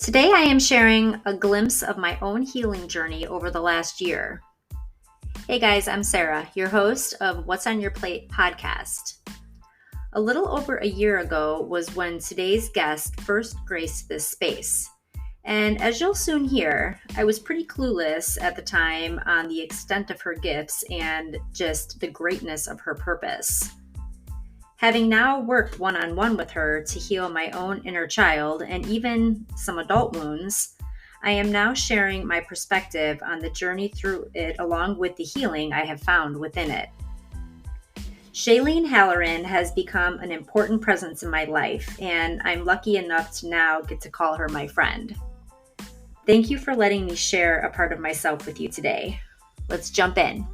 Today, I am sharing a glimpse of my own healing journey over the last year. Hey guys, I'm Sarah, your host of What's on Your Plate podcast. A little over a year ago was when today's guest first graced this space. And as you'll soon hear, I was pretty clueless at the time on the extent of her gifts and just the greatness of her purpose. Having now worked one-on-one with her to heal my own inner child and even some adult wounds, I am now sharing my perspective on the journey through it along with the healing I have found within it. Shayleen Halloran has become an important presence in my life, and I'm lucky enough to now get to call her my friend. Thank you for letting me share a part of myself with you today. Let's jump in.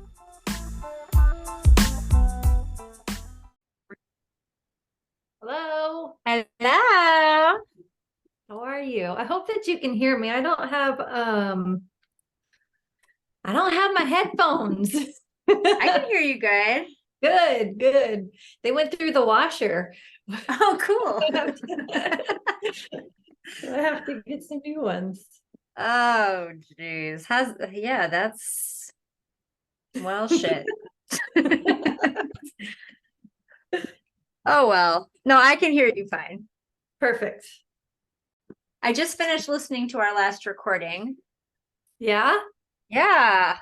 Hello. Hello. How are you? I hope that you can hear me. I don't have my headphones. I can hear you good. Good. They went through the washer. Oh, cool. I have to get some new ones. Oh, geez. That's, well, shit. Oh, well. No, I can hear you fine. Perfect. I just finished listening to our last recording. Yeah? Yeah.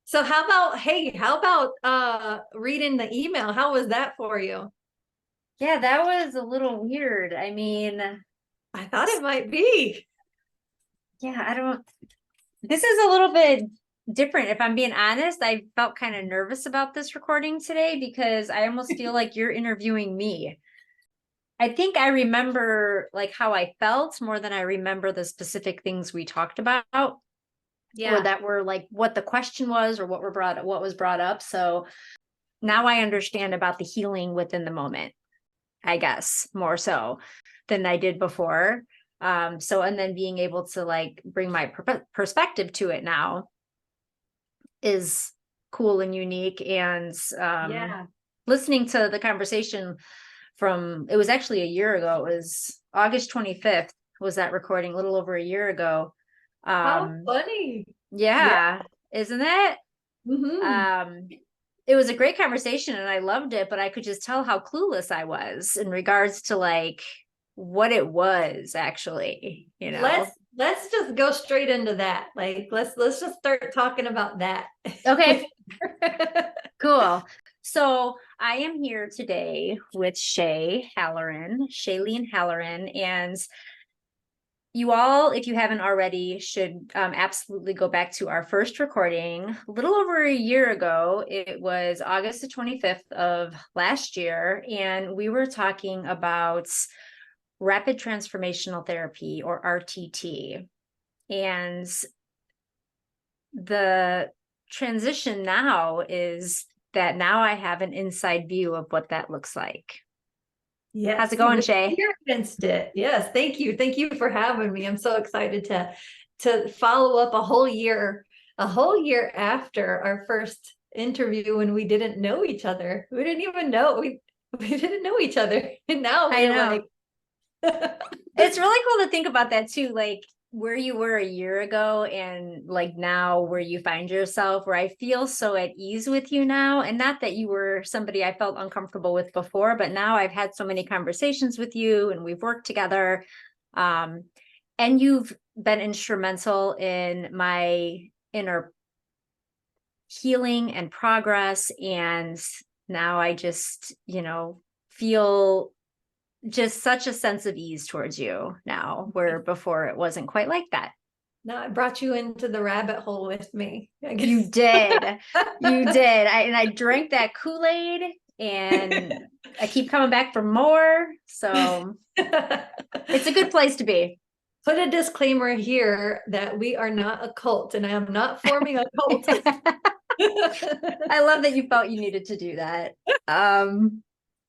So how about reading the email? How was that for you? Yeah, that was a little weird. I mean, I thought it might be. Yeah, this is a little bit different. If I'm being honest, I felt kind of nervous about this recording today because I almost feel like you're interviewing me. I think I remember like how I felt more than I remember the specific things we talked about. Yeah. Or that were like what the question was or what was brought up. So now I understand about the healing within the moment, I guess, more so than I did before. And then being able to like bring my perspective to it now is cool and unique. And listening to the conversation it was actually a year ago. It was August 25th was that recording, a little over a year ago. How funny. Yeah. Isn't it? Mm-hmm. It was a great conversation and I loved it, but I could just tell how clueless I was in regards to like what it was actually, Let's just go straight into that. Like let's just start talking about that. Okay. Cool. So I am here today with Shayleen Halloran, and you all, if you haven't already, should absolutely go back to our first recording a little over a year ago. It was August the 25th of last year, and we were talking about Rapid Transformational Therapy, or RTT. And the transition now is that now I have an inside view of what that looks like. Yes. How's it going, Shay? Experienced it. Yes. Thank you. Thank you for having me. I'm so excited to follow up a whole year after our first interview when we didn't know each other. We didn't even know we didn't know each other. And now I know. like It's really cool to think about that too. Like where you were a year ago and like now where you find yourself, where I feel so at ease with you now. And not that you were somebody I felt uncomfortable with before, but now I've had so many conversations with you and we've worked together. And you've been instrumental in my inner healing and progress. And now I just, feel just such a sense of ease towards you now, where before it wasn't quite like that. No, I brought you into the rabbit hole with me. You did. You did. I drank that Kool-Aid and I keep coming back for more. So it's a good place to be. Put a disclaimer here that we are not a cult and I am not forming a cult. I love that you felt you needed to do that.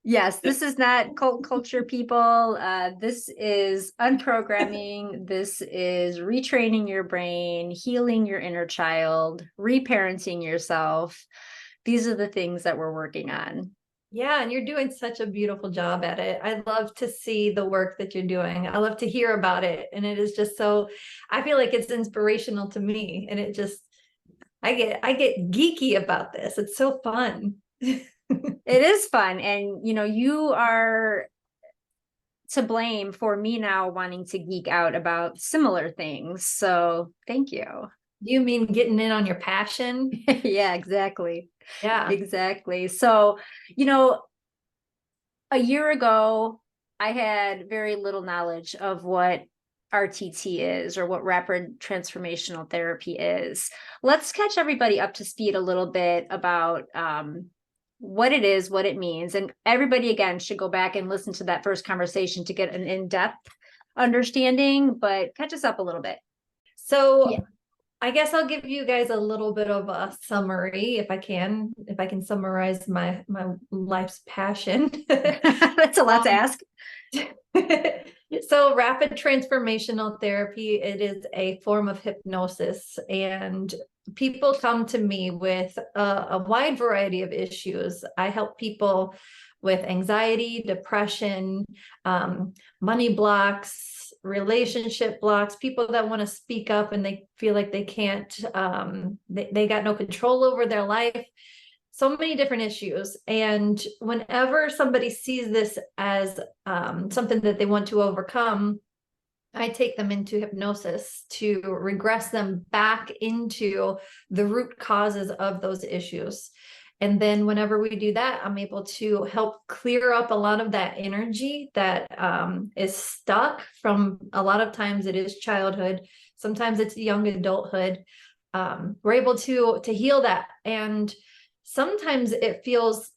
Yes, this is not cult culture, people. This is unprogramming. This is retraining your brain, healing your inner child, reparenting yourself. These are the things that we're working on. Yeah, and you're doing such a beautiful job at it. I love to see the work that you're doing. I love to hear about it. And it is just so, I feel like it's inspirational to me. And it just, I get geeky about this. It's so fun. It is fun. And, you are to blame for me now wanting to geek out about similar things. So thank you. Do you mean getting in on your passion? Yeah, exactly. Yeah. Exactly. So, you know, a year ago, I had very little knowledge of what RTT is or what rapid transformational therapy is. Let's catch everybody up to speed a little bit about what it is, what it means. And everybody, again, should go back and listen to that first conversation to get an in-depth understanding, but catch us up a little bit. So Yeah. I guess I'll give you guys a little bit of a summary if I can summarize my life's passion. That's a lot to ask. So rapid transformational therapy, it is a form of hypnosis, and people come to me with a wide variety of issues. I help people with anxiety, depression, money blocks, relationship blocks, people that want to speak up and they feel like they can't, they got no control over their life. So many different issues. And whenever somebody sees this as something that they want to overcome, I take them into hypnosis to regress them back into the root causes of those issues. And then whenever we do that, I'm able to help clear up a lot of that energy that is stuck from, a lot of times it is childhood. Sometimes it's young adulthood. We're able to heal that. And sometimes it feels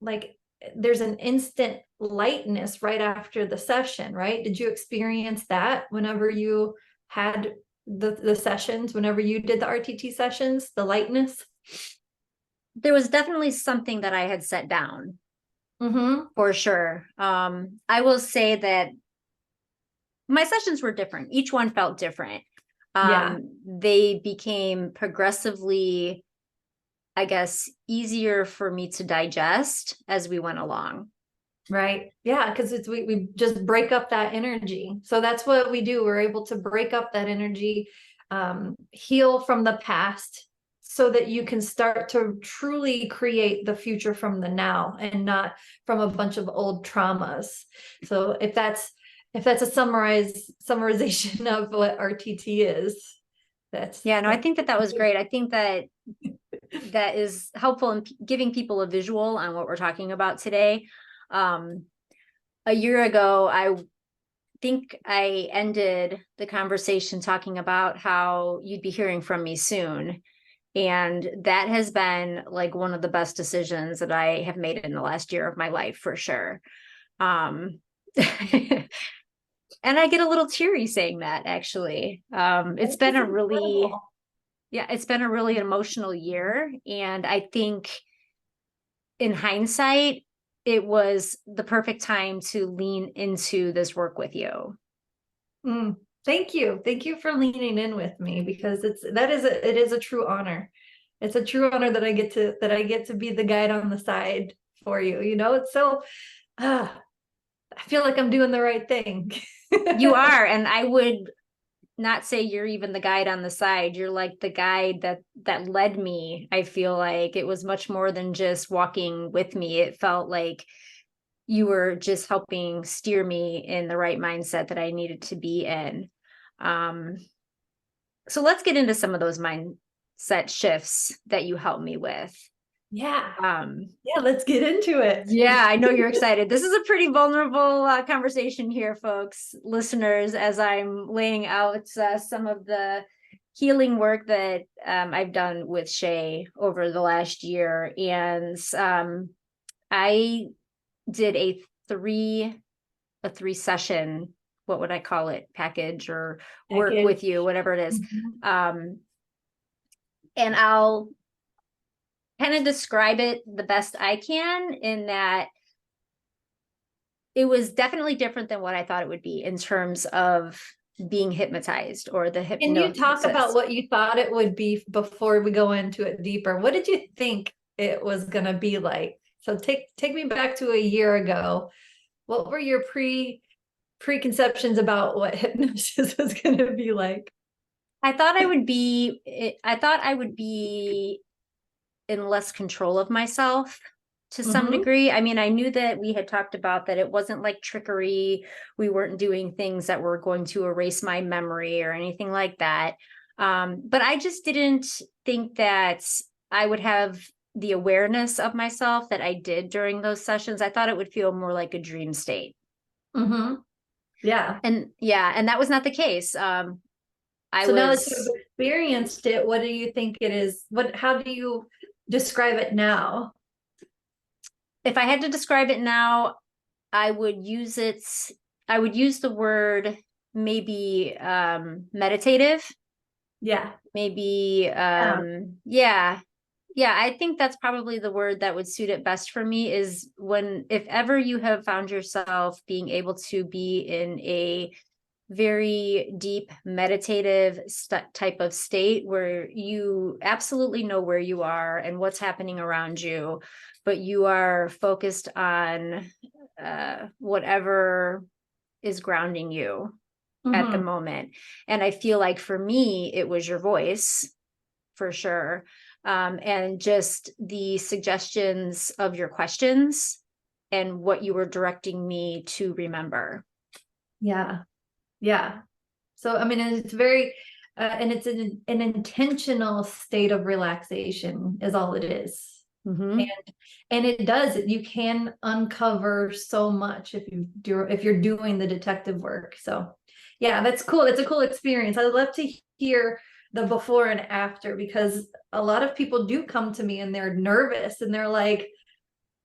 like there's an instant lightness right after the session, right? Did you experience that whenever you had the sessions, whenever you did the RTT sessions, the lightness? There was definitely something that I had set down for sure. I will say that my sessions were different. Each one felt different. Yeah. They became progressively, I guess, easier for me to digest as we went along. Right. Yeah, because it's we just break up that energy. So that's what we do. We're able to break up that energy, heal from the past so that you can start to truly create the future from the now and not from a bunch of old traumas. So if that's a summarization of what RTT is, Yeah, no, I think that was good. great. I think that that is helpful in giving people a visual on what we're talking about today. A year ago, I think I ended the conversation talking about how you'd be hearing from me soon. And that has been like one of the best decisions that I have made in the last year of my life, for sure. And I get a little teary saying that, actually. It's been a really, yeah, it's been a really emotional year. And I think in hindsight, it was the perfect time to lean into this work with you. Thank you. Thank you for leaning in with me, because it is a true honor. It's a true honor that I get to be the guide on the side for you. You know, it's so I feel like I'm doing the right thing. You are, and I would not say you're even the guide on the side. You're like the guide that led me. I feel like it was much more than just walking with me. It felt like you were just helping steer me in the right mindset that I needed to be in. So let's get into some of those mindset shifts that you helped me with. Yeah. Yeah, let's get into it. Yeah, I know you're excited. This is a pretty vulnerable conversation here, folks, listeners, as I'm laying out some of the healing work that I've done with Shay over the last year. And I did a three session, what would I call it, package or work with you, whatever it is. And I'll kind of describe it the best I can, in that it was definitely different than what I thought it would be in terms of being hypnotized or the hypnosis. Can you talk about what you thought it would be before we go into it deeper? What did you think it was going to be like? So take me back to a year ago. What were your preconceptions about what hypnosis was going to be like? I thought I would be in less control of myself to some Mm-hmm. degree. I mean, I knew that we had talked about that it wasn't like trickery. We weren't doing things that were going to erase my memory or anything like that. But I just didn't think that I would have the awareness of myself that I did during those sessions. I thought it would feel more like a dream state. Mm-hmm. Yeah. And yeah, and that was not the case. I So now that you've was, experienced it, what do you think it is? How do you describe it now? if I had to describe it now, I would use it, I would use the word maybe meditative, Yeah. maybe Yeah. yeah. Yeah, I think that's probably the word that would suit it best for me is when if ever you have found yourself being able to be in a very deep meditative type of state where you absolutely know where you are and what's happening around you, but you are focused on whatever is grounding you at the Mm-hmm. moment. And I feel like for me, it was your voice for sure. And just the suggestions of your questions and what you were directing me to remember. Yeah. Yeah. So, I mean, it's very, and it's an intentional state of relaxation is all it is. Mm-hmm. And it does, you can uncover so much if you're doing the detective work. So yeah, that's cool. It's a cool experience. I'd love to hear the before and after because a lot of people do come to me and they're nervous and they're like,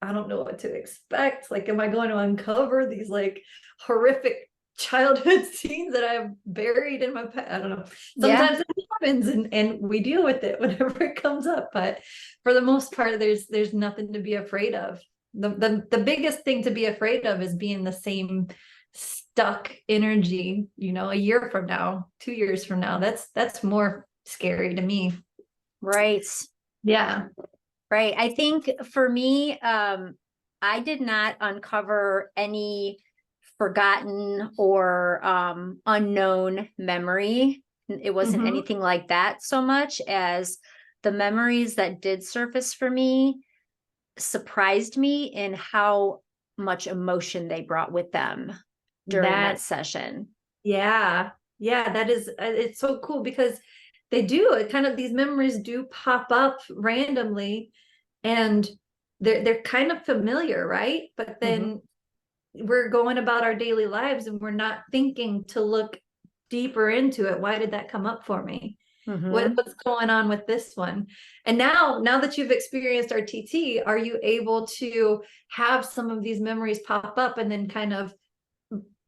I don't know what to expect. Like, am I going to uncover these like horrific childhood scenes that I've buried in my past? I don't know. Yeah. Sometimes it happens and we deal with it whenever it comes up. But for the most part, there's nothing to be afraid of. The biggest thing to be afraid of is being the same stuck energy, a year from now, 2 years from now. That's more scary to me. Right. Yeah. Right. I think for me, I did not uncover any forgotten or unknown memory. It wasn't Mm-hmm. anything like that so much as the memories that did surface for me surprised me in how much emotion they brought with them during that That session. Yeah. Yeah, that is it's so cool because they do it kind of these memories do pop up randomly and they're kind of familiar, right? But Mm-hmm. then we're going about our daily lives and we're not thinking to look deeper into it. Why did that come up for me? Mm-hmm. What's going on with this one? And now that you've experienced our TT, are you able to have some of these memories pop up and then kind of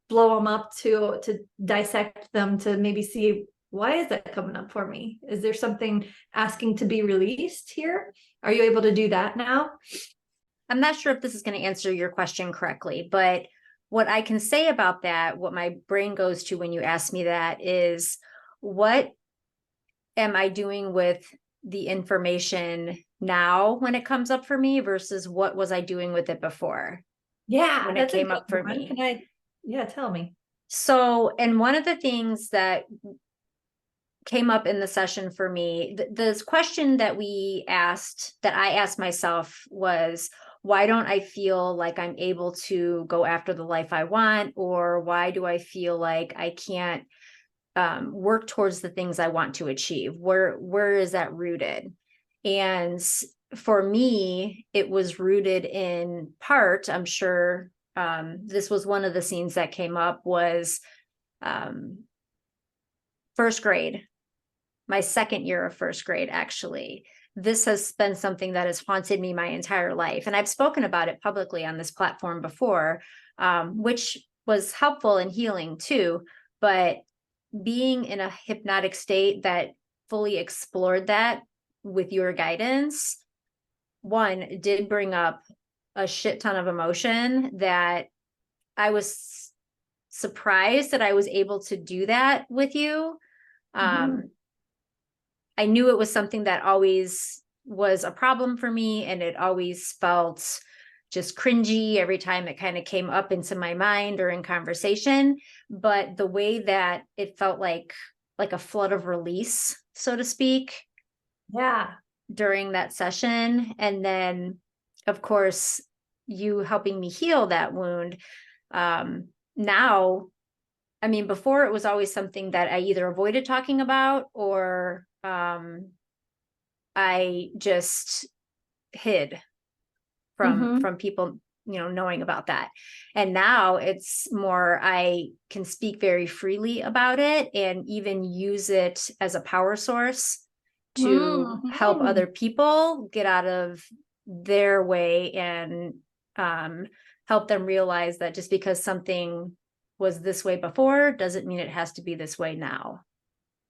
blow them up to dissect them to maybe see why is that coming up for me? Is there something asking to be released here? Are you able to do that now? I'm not sure if this is going to answer your question correctly, but what I can say about that, what my brain goes to when you ask me that is what am I doing with the information now when it comes up for me versus what was I doing with it before Yeah, when it that's a came good up for one. me? Yeah, tell me. So, and one of the things that came up in the session for me, this question that I asked myself was, why don't I feel like I'm able to go after the life I want? Or why do I feel like I can't work towards the things I want to achieve? Where is that rooted? And for me, it was rooted in part, I'm sure this was one of the scenes that came up was um, first grade, my second year of first grade, actually. This has been something that has haunted me my entire life. And I've spoken about it publicly on this platform before, which was helpful and healing too. But being in a hypnotic state that fully explored that with your guidance, one did bring up a shit ton of emotion that I was surprised that I was able to do that with you. Mhm. Um, I knew it was something that always was a problem for me and it always felt just cringy every time it kind of came up into my mind or in conversation. But the way that it felt like a flood of release, so to speak, Yeah. during that session. And then, of course, you helping me heal that wound. Now, I mean, before it was always something that I either avoided talking about or I just hid from people, knowing about that. And now it's more, I can speak very freely about it and even use it as a power source to help other people get out of their way and help them realize that just because something was this way before doesn't mean it has to be this way now.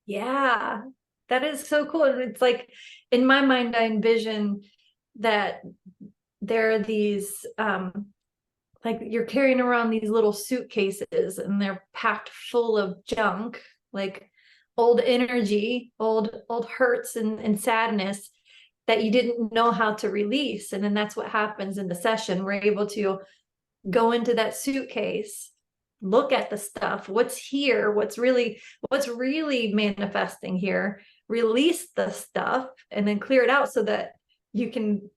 Yeah, that is so cool. And it's like, in my mind, I envision that there are these, like you're carrying around these little suitcases and they're packed full of junk, like old energy, old hurts and sadness that you didn't know how to release. And then that's what happens in the session. We're able to go into that suitcase, look at the stuff, what's here, what's really manifesting here, release the stuff, and then clear it out so that you can,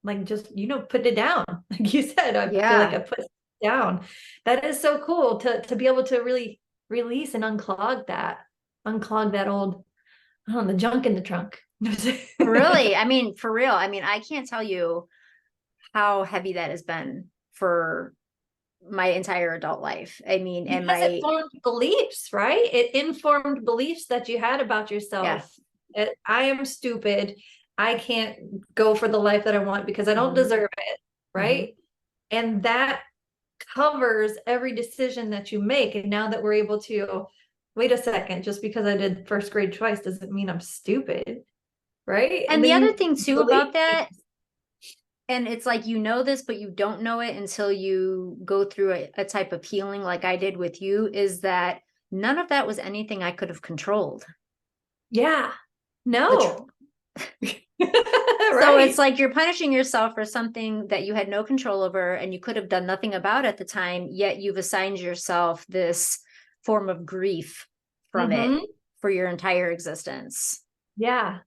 like, just, put it down. Like you said, I feel like I put it down. That is so cool to be able to really release and unclog that old, I don't know, the junk in the trunk. Really? I mean, for real. I mean, I can't tell you how heavy that has been for my entire adult life. I mean, and Because it formed beliefs, right? It informed beliefs that you had about yourself. I am stupid. I can't go for the life that I want because I don't deserve it, right? And that covers every decision that you make. And now that we're able to, wait a second, just because I did first grade twice doesn't mean I'm stupid, right? And the other thing too about that, and it's like, this, but you don't know it until you go through a type of healing like I did with you, is that none of that was anything I could have controlled. Yeah. No. So it's like you're punishing yourself for something that you had no control over and you could have done nothing about at the time, yet you've assigned yourself this form of grief from it for your entire existence. Yeah.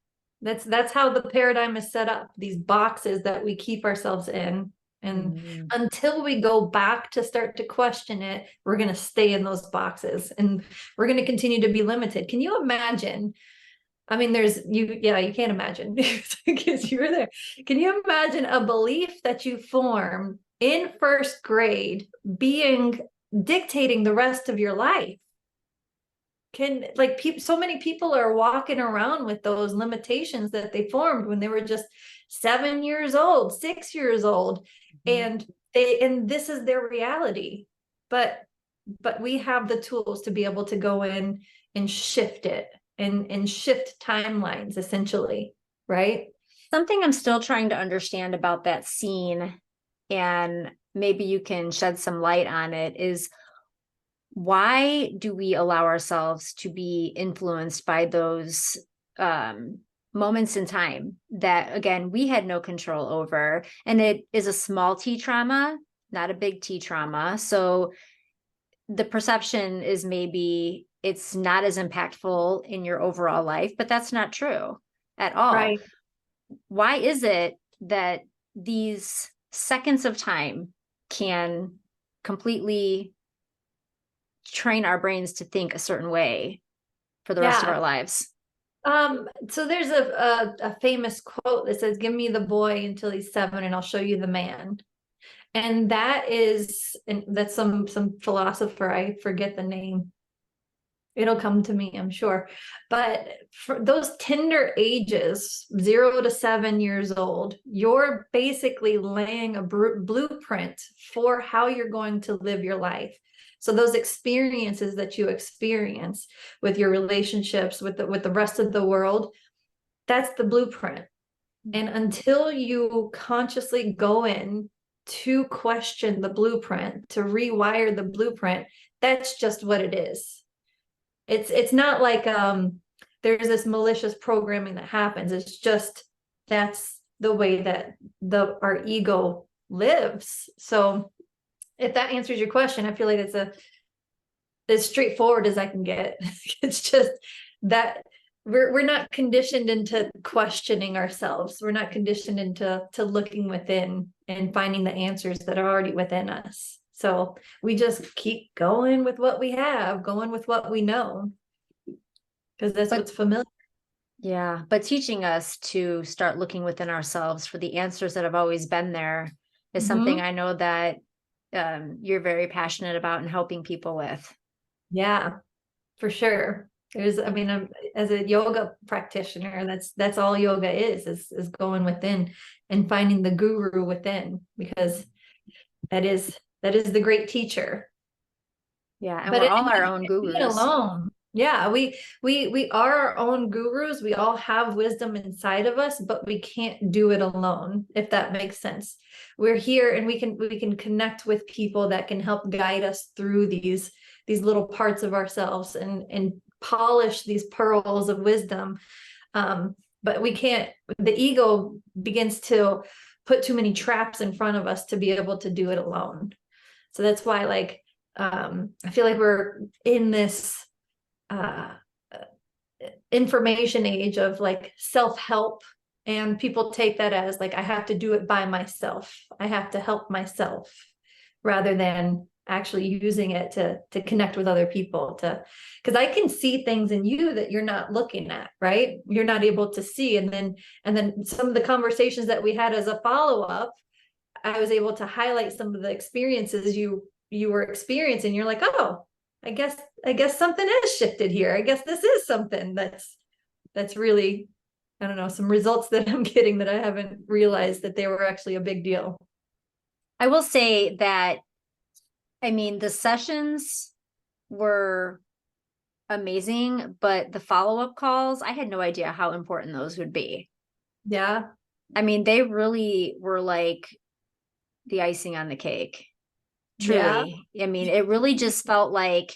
That's how the paradigm is set up, these boxes that we keep ourselves in. And until we go back to start to question it, we're going to stay in those boxes and we're going to continue to be limited. Can you imagine? I mean, you can't imagine because you were there. Can you imagine a belief that you form in first grade dictating the rest of your life? So many people are walking around with those limitations that they formed when they were just 7 years old, 6 years old, and this is their reality. But we have the tools to be able to go in and shift it and shift timelines, essentially, right? Something I'm still trying to understand about that scene, and maybe you can shed some light on it, is why do we allow ourselves to be influenced by those moments in time that, again, we had no control over? And it is a small T trauma, not a big T trauma. So the perception is maybe it's not as impactful in your overall life, but that's not true at all. Right. Why is it that these seconds of time can completely train our brains to think a certain way for the rest of our lives? So there's a famous quote that says, "Give me the boy until he's 7 and I'll show you the man." And that's some philosopher, I forget the name. It'll come to me, I'm sure. But for those tender ages, 0 to 7 years old, you're basically laying a blueprint for how you're going to live your life. So those experiences that you experience with your relationships, with the rest of the world, that's the blueprint. And until you consciously go in to question the blueprint, to rewire the blueprint, that's just what it is. It's not like there's this malicious programming that happens. It's just that's the way that our ego lives. So if that answers your question, I feel like it's as straightforward as I can get. It's just that we're not conditioned into questioning ourselves. We're not conditioned into looking within and finding the answers that are already within us. So we just keep going with what we have, going with what we know, because that's what's familiar. Yeah, but teaching us to start looking within ourselves for the answers that have always been there is something I know that you're very passionate about and helping people with. Yeah, for sure. I mean, as a yoga practitioner, that's all yoga is going within and finding the guru within, because that is the great teacher. Yeah, and But we're it, all our own we can't do it gurus. alone. Yeah, we are our own gurus. We all have wisdom inside of us, but we can't do it alone, if that makes sense. We're here and we can connect with people that can help guide us through these little parts of ourselves and polish these pearls of wisdom. But we can't, the ego begins to put too many traps in front of us to be able to do it alone. So that's why, like, I feel like we're in this information age of like self-help, and people take that as like, I have to do it by myself. I have to help myself, rather than actually using it to connect with other people, because I can see things in you that you're not looking at, right? You're not able to see. And then some of the conversations that we had as a follow-up, I was able to highlight some of the experiences you were experiencing. You're like, oh, I guess something has shifted here. I guess this is something that's really, I don't know, some results that I'm getting that I haven't realized that they were actually a big deal. I will say that, I mean, the sessions were amazing, but the follow-up calls, I had no idea how important those would be. Yeah. I mean, they really were like the icing on the cake. Truly. Yeah. I mean, it really just felt like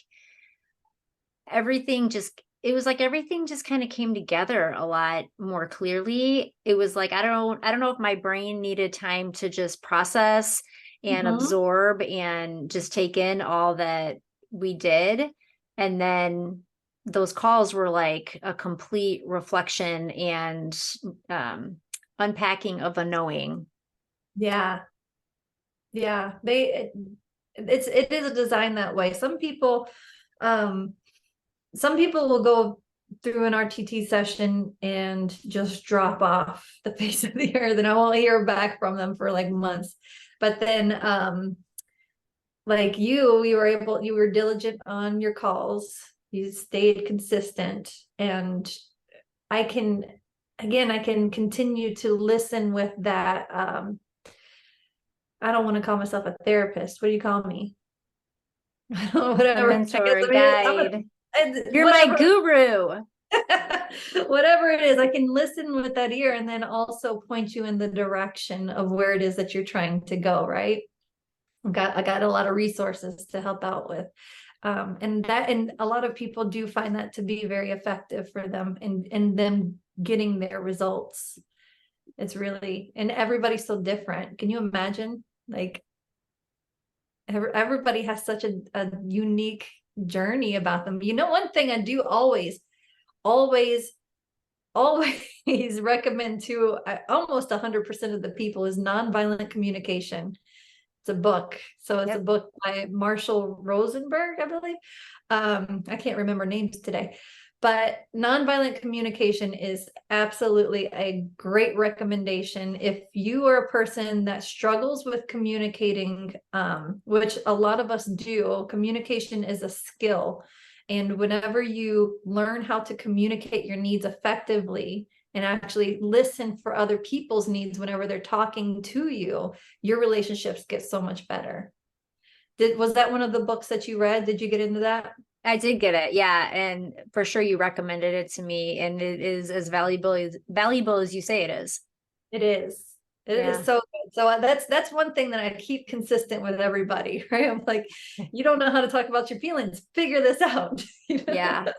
it was like everything just kind of came together a lot more clearly. It was like, I don't know if my brain needed time to just process and absorb and just take in all that we did. And then those calls were like a complete reflection and unpacking of a knowing. Yeah. Yeah. It is designed that way. Some people will go through an RTT session and just drop off the face of the earth, and I won't hear back from them for like months. But then like you were diligent on your calls, you stayed consistent, and I can continue to listen with that. I don't want to call myself a therapist. What do you call me? A Whatever. mentor, a guide. You're Whatever. my guru. Whatever it is, I can listen with that ear and then also point you in the direction of where it is that you're trying to go, right? I got a lot of resources to help out with. And a lot of people do find that to be very effective for them in them getting their results. It's really, and everybody's so different. Can you imagine? Like, everybody has such a unique journey about them. You know, one thing I do always recommend to almost 100% of the people is nonviolent communication. It's a book. So it's a book by Marshall Rosenberg, I believe. I can't remember names today, but nonviolent communication is absolutely a great recommendation. If you are a person that struggles with communicating, which a lot of us do, communication is a skill. And whenever you learn how to communicate your needs effectively and actually listen for other people's needs whenever they're talking to you, your relationships get so much better. Was that one of the books that you read? Did you get into that? I did get it. Yeah. And for sure you recommended it to me, and it is as valuable as you say it is. It is. It is so good. So that's one thing that I keep consistent with everybody, right? I'm like, you don't know how to talk about your feelings, figure this out. Yeah.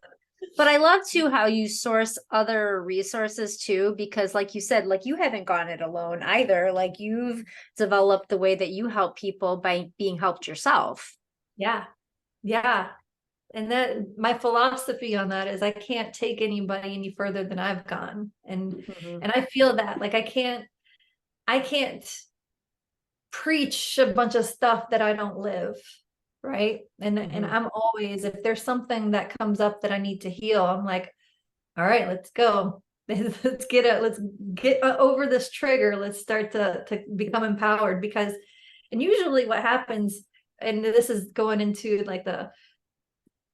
But I love too how you source other resources too, because like you said, like you haven't gone it alone either. Like you've developed the way that you help people by being helped yourself. Yeah. Yeah. And that my philosophy on that is I can't take anybody any further than I've gone. Mhm. And I feel that like I can't preach a bunch of stuff that I don't live. Right. And Mhm. I'm always, if there's something that comes up that I need to heal, I'm like, all right, let's go. Let's get over this trigger. Let's start to become empowered because, and usually what happens, and this is going into like the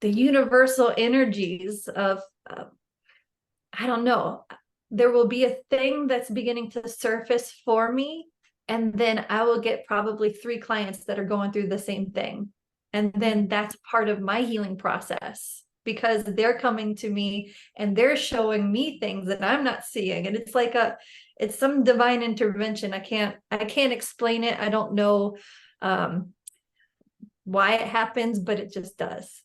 universal energies of, I don't know, there will be a thing that's beginning to surface for me, and then I will get probably 3 clients that are going through the same thing. And then that's part of my healing process because they're coming to me and they're showing me things that I'm not seeing. And it's some divine intervention. I can't explain it. I don't know why it happens, but it just does.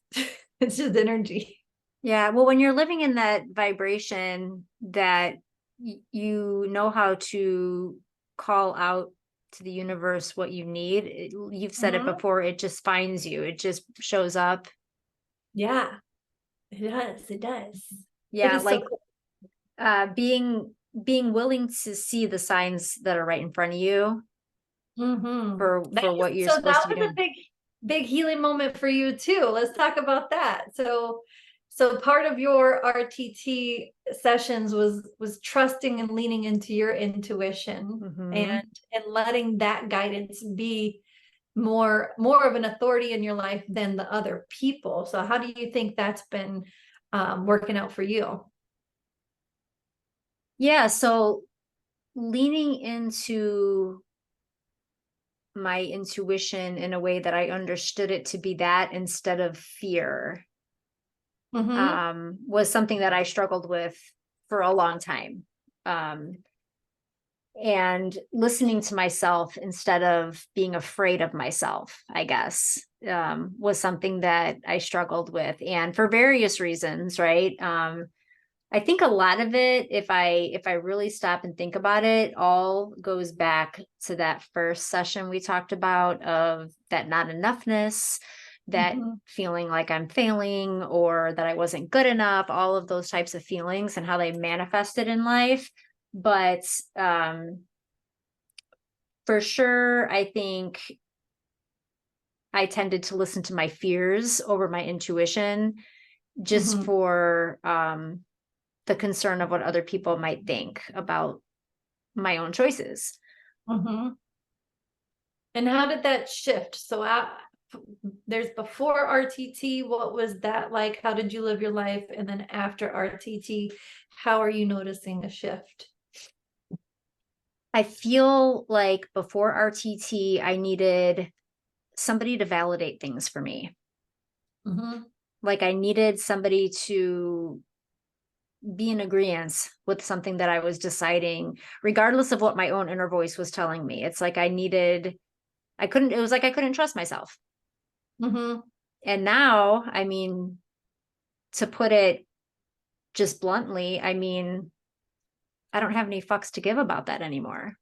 It's just energy. Yeah. Well, when you're living in that vibration that you know how to call out to the universe what you need, you've said it Mhm. before, it just finds you, it just shows up. Yeah, it does. It does. It Yeah. is so Like cool. being willing to see the signs that are right in front of you for what you're So supposed that to be was a doing. big healing moment for you too. Let's talk about that. So part of your RTT sessions was trusting and leaning into your intuition Hmm. and letting that guidance be more of an authority in your life than the other people. So how do you think that's been working out for you? Yeah, so leaning into my intuition in a way that I understood it to be that instead of fear, Mm-hmm. was something that I struggled with for a long time. Um, and listening to myself instead of being afraid of myself, I guess, was something that I struggled with, and for various reasons, right? I think a lot of it, if I really stop and think about it, all goes back to that first session we talked about of that not enoughness, that Mm-hmm. feeling like I'm failing or that I wasn't good enough, all of those types of feelings and how they manifested in life. But for sure, I think I tended to listen to my fears over my intuition just Mm-hmm. for the concern of what other people might think about my own choices. Mm-hmm. And how did that shift? There's before RTT, what was that like? How did you live your life? And then after RTT, how are you noticing a shift? I feel like before RTT, I needed somebody to validate things for me. Mm-hmm. Like I needed somebody to be in agreement with something that I was deciding, regardless of what my own inner voice was telling me. It's like it was like I couldn't trust myself. Mm-hmm. And now, I mean, to put it just bluntly, I mean, I don't have any fucks to give about that anymore.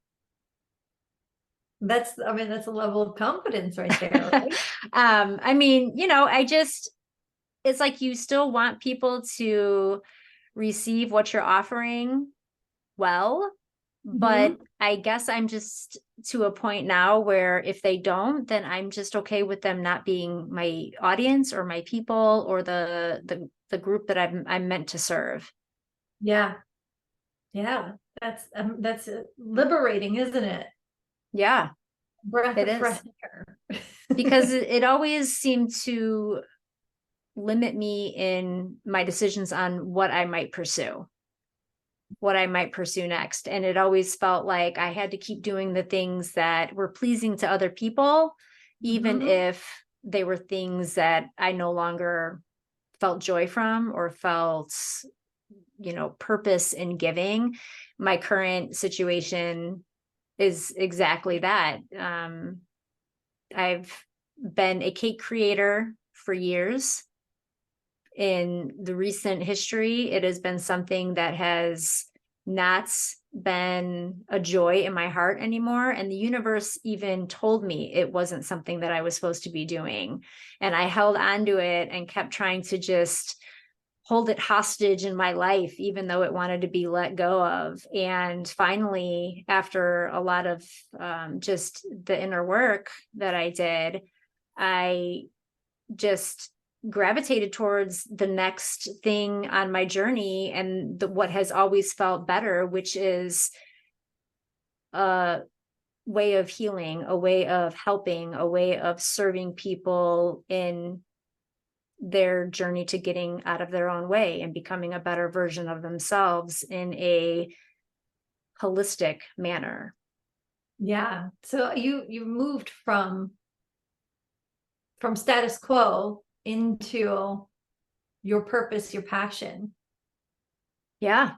That's a level of confidence right there, right? I mean, it's like you still want people to receive what you're offering well, but Mm-hmm. I guess I'm just to a point now where if they don't, then I'm just okay with them not being my audience or my people or the group that I'm meant to serve. Yeah. Yeah. That's liberating, isn't it? Yeah, Breath it of is. fresh air. Because it always seemed to limit me in my decisions on what I might pursue next. And it always felt like I had to keep doing the things that were pleasing to other people, even Mm-hmm. if they were things that I no longer felt joy from or felt, purpose in giving. My current situation is exactly that. I've been a cake creator for years in the recent history, it has been something that has not been a joy in my heart anymore. And the universe even told me it wasn't something that I was supposed to be doing. And I held on to it and kept trying to just hold it hostage in my life, even though it wanted to be let go of. And finally, after a lot of just the inner work that I did, I just gravitated towards the next thing on my journey and what has always felt better, which is a way of healing, a way of helping, a way of serving people in their journey to getting out of their own way and becoming a better version of themselves in a holistic manner. Yeah. So you moved from status quo into your purpose, your passion. Yeah.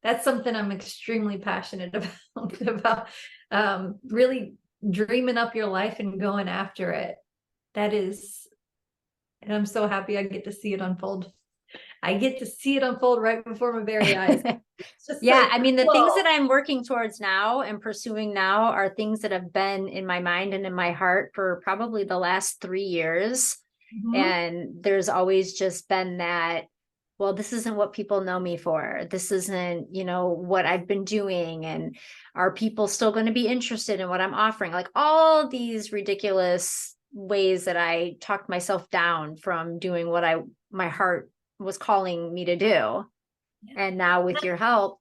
That's something I'm extremely passionate about, really dreaming up your life and going after it. And I'm so happy I get to see it unfold. I get to see it unfold right before my very eyes. Yeah, I mean, the things that I'm working towards now and pursuing now are things that have been in my mind and in my heart for probably the last 3 years. Mm-hmm. And there's always just been that, well, this isn't what people know me for. This isn't, what I've been doing. And are people still going to be interested in what I'm offering? Like all these ridiculous ways that I talked myself down from doing what my heart was calling me to do. And now with your help,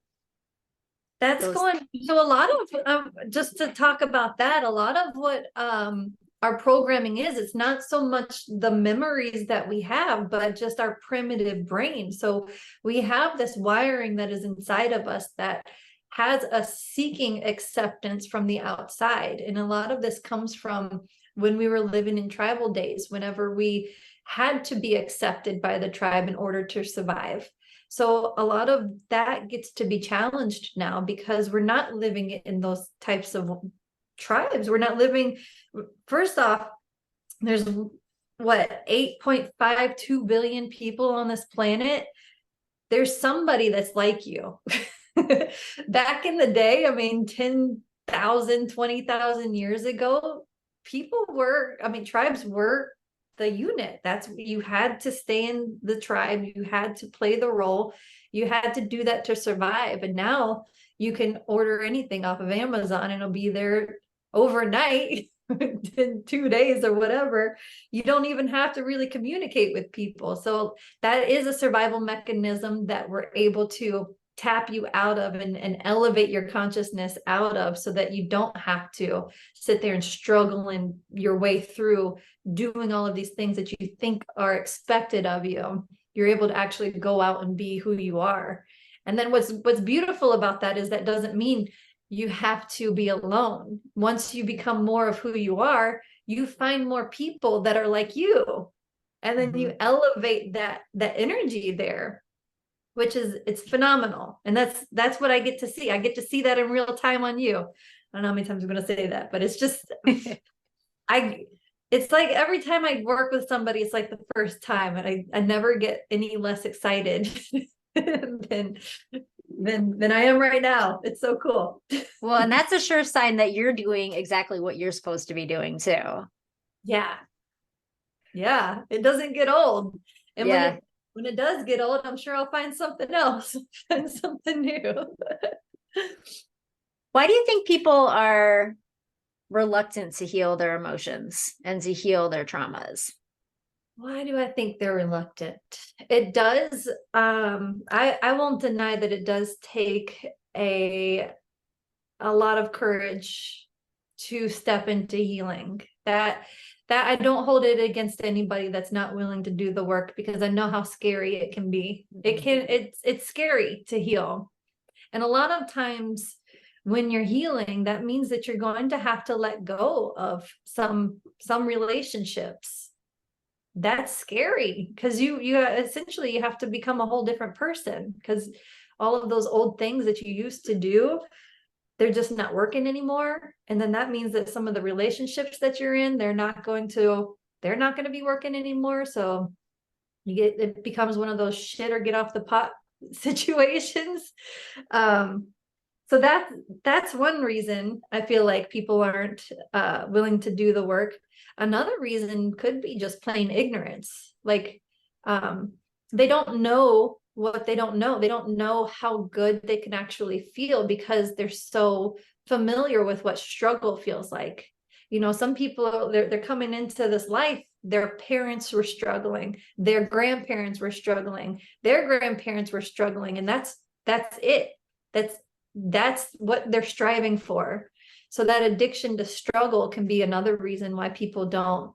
that's going. So a lot of, just to talk about that, a lot of what our programming is, it's not so much the memories that we have, but just our primitive brain. So we have this wiring that is inside of us that has us seeking acceptance from the outside. And a lot of this comes from when we were living in tribal days, whenever we had to be accepted by the tribe in order to survive. So a lot of that gets to be challenged now because we're not living in those types of tribes. We're not living, first off, there's what, 8.52 billion people on this planet. There's somebody that's like you. Back in the day, I mean, 10,000, 20,000 years ago, tribes were the unit. That's, you had to stay in the tribe, you had to play the role, you had to do that to survive. And now you can order anything off of Amazon and it'll be there overnight in 2 days or whatever. You don't even have to really communicate with people. So that is a survival mechanism that we're able to tap you out of and elevate your consciousness out of, so that you don't have to sit there and struggle in your way through doing all of these things that you think are expected of you. You're able to actually go out and be who you are. And then what's beautiful about that is that doesn't mean you have to be alone. Once you become more of who you are, you find more people that are like you. And then you elevate that energy there, which is, it's phenomenal. And that's what I get to see. I get to see that in real time on you. I don't know how many times I'm going to say that, but it's just, it's like every time I work with somebody, it's like the first time, and I never get any less excited than I am right now. It's so cool. Well, and that's a sure sign that you're doing exactly what you're supposed to be doing too. Yeah. Yeah. It doesn't get old. And yeah. when it does get old, I'm sure I'll find something else, find something new. Why do you think people are reluctant to heal their emotions and to heal their traumas? Why do I think they're reluctant? It does. I won't deny that it does take a lot of courage to step into healing. That I don't hold it against anybody that's not willing to do the work, because I know how scary it can be. It's scary to heal. And a lot of times when you're healing, that means that you're going to have to let go of some relationships. That's scary, because you essentially you have to become a whole different person, because all of those old things that you used to do, they're just not working anymore. And then that means that some of the relationships that you're in, they're not going to be working anymore. So it becomes one of those shit or get off the pot situations. So that's one reason I feel like people aren't willing to do the work. Another reason could be just plain ignorance. Like they don't know what they don't know. They don't know how good they can actually feel because they're so familiar with what struggle feels like. You know, some people they're coming into this life, their parents were struggling, their grandparents were struggling, their grandparents were struggling, and that's it. That's what they're striving for. So that addiction to struggle can be another reason why people don't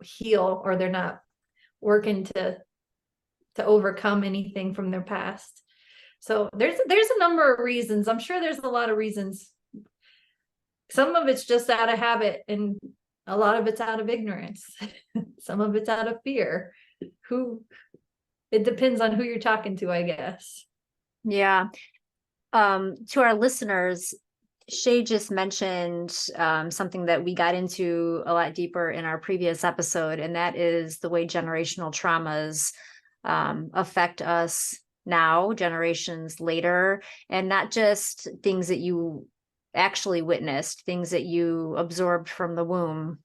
heal, or they're not working to overcome anything from their past. So there's a number of reasons. I'm sure there's a lot of reasons. Some of it's just out of habit, and a lot of it's out of ignorance. Some of it's out of fear. It depends on who you're talking to, I guess. Yeah. To our listeners, Shay just mentioned something that we got into a lot deeper in our previous episode, and that is the way generational traumas affect us now, generations later, and not just things that you actually witnessed, things that you absorbed from the womb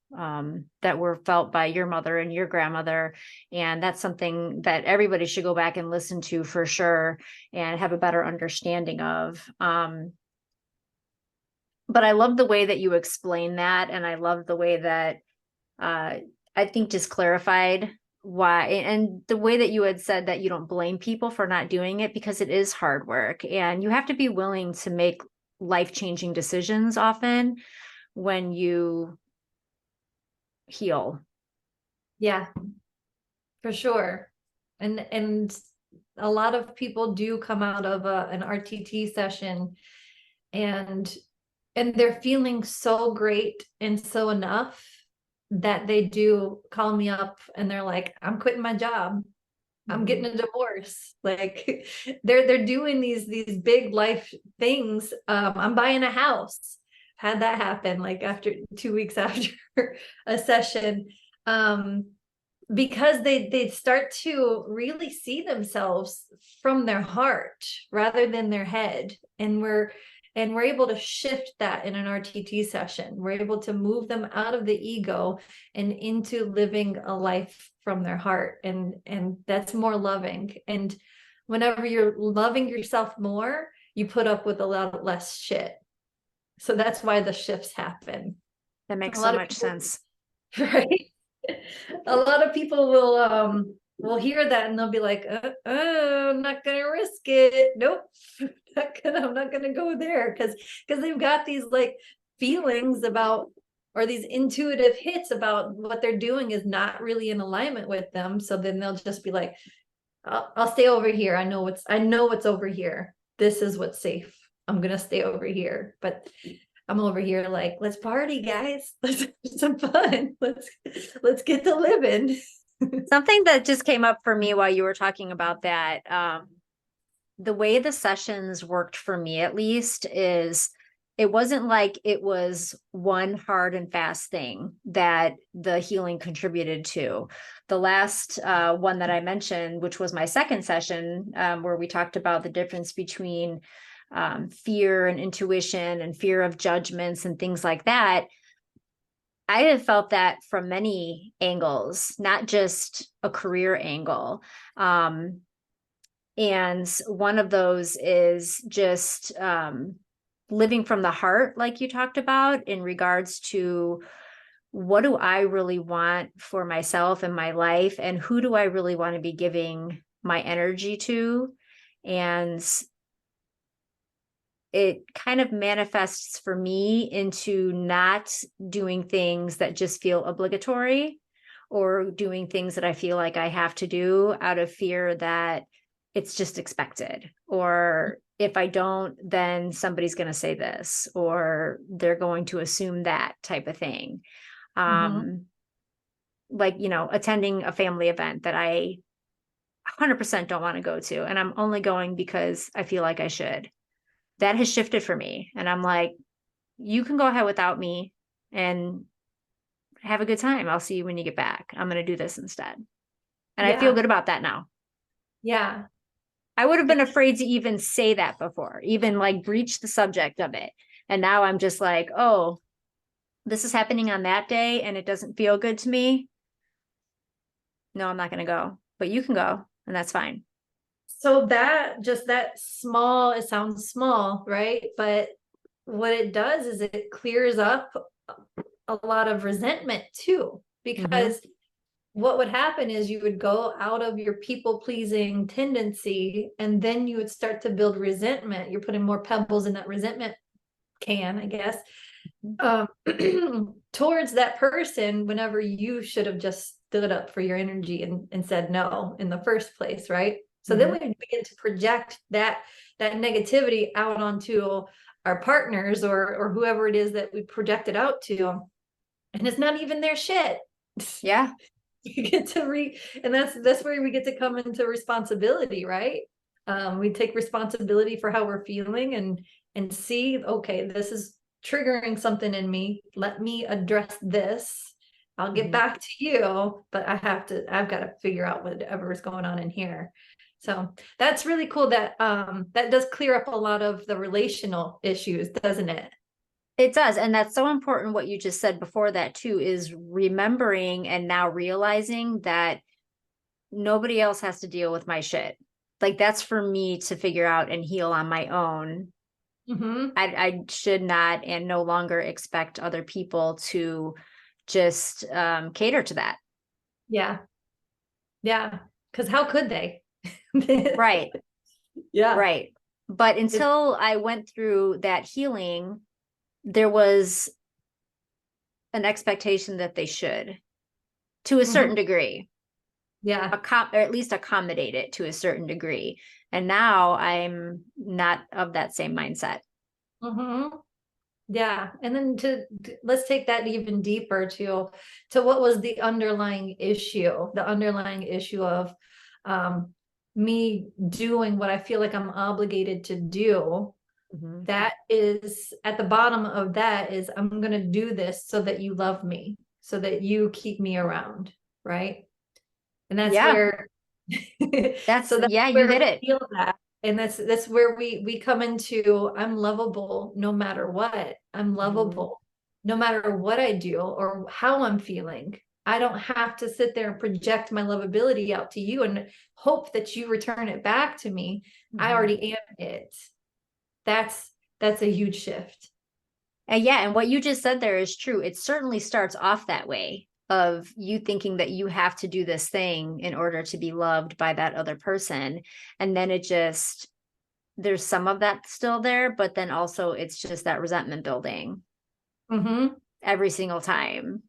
that were felt by your mother and your grandmother. And that's something that everybody should go back and listen to for sure and have a better understanding of. But I love the way that you explain that. And I love the way that I think just clarified why, and the way that you had said that you don't blame people for not doing it, because it is hard work and you have to be willing to make life-changing decisions often when you heal. Yeah, for sure. And a lot of people do come out of an RTT session and they're feeling so great and so enough that they do call me up and they're like, I'm quitting my job, I'm getting a divorce. Like they're doing these big life things. I'm buying a house. Had that happen like after 2 weeks after a session. Because they start to really see themselves from their heart rather than their head. And we're able to shift that in an RTT session. We're able to move them out of the ego and into living a life from their heart. And that's more loving. And whenever you're loving yourself more, you put up with a lot less shit. So that's why the shifts happen. That makes so much sense. Right? A lot of people will hear that and they'll be like, I'm not gonna risk it. Nope. I'm not gonna go there, because they've got these like feelings about, or these intuitive hits about what they're doing is not really in alignment with them. So then they'll just be like, I'll stay over here. I know what's over here. This is what's safe. I'm gonna stay over here. But I'm over here like, let's party, guys. Let's have some fun. Let's get to living. Something that just came up for me while you were talking about that, the way the sessions worked for me, at least, is it wasn't like it was one hard and fast thing that the healing contributed to. The last one that I mentioned, which was my second session, where we talked about the difference between fear and intuition and fear of judgments and things like that. I have felt that from many angles, not just a career angle. And one of those is just living from the heart, like you talked about, in regards to what do I really want for myself and my life, and who do I really want to be giving my energy to? And it kind of manifests for me into not doing things that just feel obligatory, or doing things that I feel like I have to do out of fear that it's just expected, or if I don't, then somebody's going to say this, or they're going to assume that type of thing. Like, attending a family event that I 100% don't want to go to, and I'm only going because I feel like I should. That has shifted for me. And I'm like, you can go ahead without me and have a good time. I'll see you when you get back. I'm going to do this instead. And I feel Yeah. good about that now. Yeah. I would have been afraid to even say that before, even like breach the subject of it. And now I'm just like, oh, this is happening on that day and it doesn't feel good to me. No, I'm not going to go, but you can go and that's fine. So that just that small, it sounds small, right? But what it does is it clears up a lot of resentment too, Mm-hmm. because what would happen is you would go out of your people pleasing tendency and then you would start to build resentment. You're putting more pebbles in that resentment can, I guess, um, towards that person whenever you should have just stood up for your energy and said no in the first place, right? So then Mm-hmm. we begin to project that negativity out onto our partners or whoever it is that we project it out to, and it's not even their shit. Yeah. You get to and that's where we get to come into responsibility, right? We take responsibility for how we're feeling and see, okay, this is triggering something in me, let me address this. I'll get Mm-hmm. back to you, but I've got to figure out whatever is going on in here. So that's really cool that that does clear up a lot of the relational issues, doesn't it? It does. And that's so important. What you just said before that, too, is remembering and now realizing that nobody else has to deal with my shit. Like that's for me to figure out and heal on my own. Mm-hmm. I should not and no longer expect other people to just cater to that. Yeah. Yeah. Because how could they? Right. Yeah. Right. But It's, until I went through that healing, there was an expectation that they should, to a mhm. certain degree, Yeah. or at least accommodate it to a certain degree. And now I'm not of that same mindset. Hmm. Yeah. And then let's take that even deeper to what was the underlying issue of um, me doing what I feel like I'm obligated to do. Mm-hmm. That is at the bottom of that is I'm going to do this so that you love me, so that you keep me around. Right. And that's Yeah, where so that's yeah, you where hit we it. feel that, and that's where we come into I'm lovable no matter what. I'm Mm-hmm. lovable no matter what I do or how I'm feeling. I don't have to sit there and project my lovability out to you and hope that you return it back to me. I Mm-hmm. already am it. That's a huge shift. And yeah, and what you just said there is true. It certainly starts off that way of you thinking that you have to do this thing in order to be loved by that other person. And then it just, there's some of that still there, but then also it's just that resentment building Mm-hmm. every single time.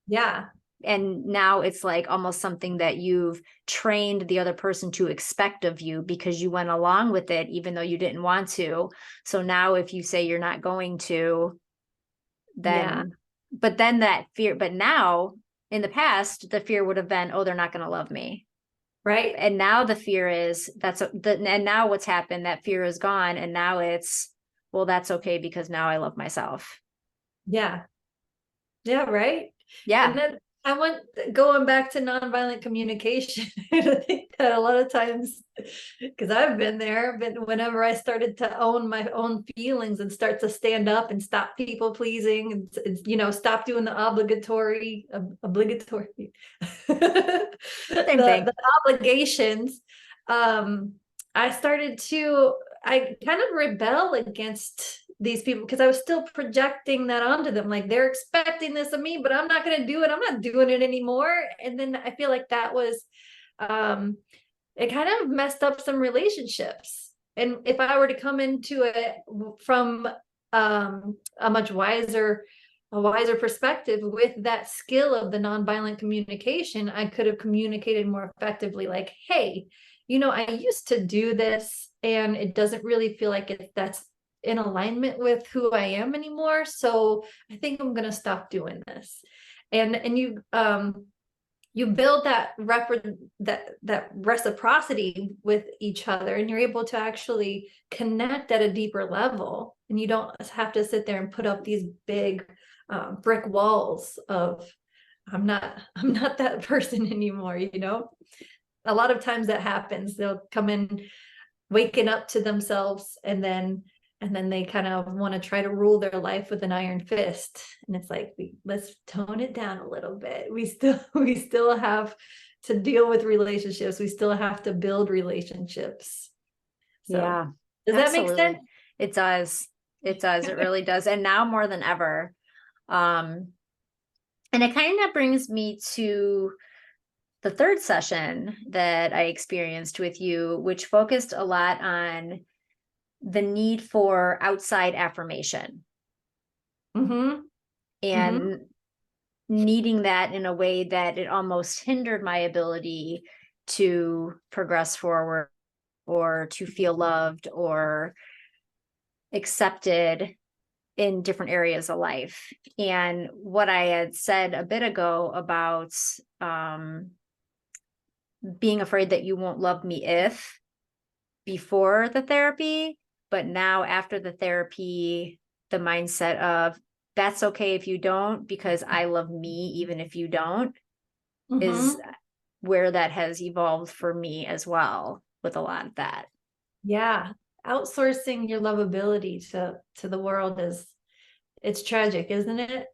Yeah. And now it's like almost something that you've trained the other person to expect of you because you went along with it, even though you didn't want to. So now if you say you're not going to, Yeah. then but then that fear, but now in the past the fear would have been, oh, they're not going to love me. Right. And now the fear is and now what's happened, that fear is gone and now it's, well, that's okay because now I love myself. Yeah. Yeah, right. And Yeah. then I want going back to nonviolent communication. I think that a lot of times, because I've been there, but whenever I started to own my own feelings and start to stand up and stop people pleasing and stop doing the obligatory Same thing. the obligations, um, I started to I kind of rebel against these people because I was still projecting that onto them. Like they're expecting this of me, but I'm not going to do it. I'm not doing it anymore. And then I feel like that was, it kind of messed up some relationships. And if I were to come into it from a much wiser perspective with that skill of the nonviolent communication, I could have communicated more effectively. Like, hey, I used to do this and it doesn't really feel like that's in alignment with who I am anymore. So I think I'm going to stop doing this. And you build that reciprocity with each other, and you're able to actually connect at a deeper level, and you don't have to sit there and put up these big brick walls I'm not that person anymore, you know? A lot of times that happens. They'll come in waking up to themselves, and then they kind of want to try to rule their life with an iron fist. And it's like, let's tone it down a little bit. We still have to deal with relationships. We still have to build relationships. So Yeah, does that make sense? absolutely. It does. It does. It really does. And now more than ever. Um, and it kind of brings me to the third session that I experienced with you, which focused a lot on the need for outside affirmation Mm-hmm. Mm-hmm. and needing that in a way that it almost hindered my ability to progress forward or to feel loved or accepted in different areas of life. And what I had said a bit ago about being afraid that you won't love me if before the therapy, but now after the therapy, the mindset of that's okay if you don't, because I love me even if you don't, is Mm-hmm. where that has evolved for me as well with a lot of that. Yeah. Outsourcing your lovability to the world it's tragic, isn't it?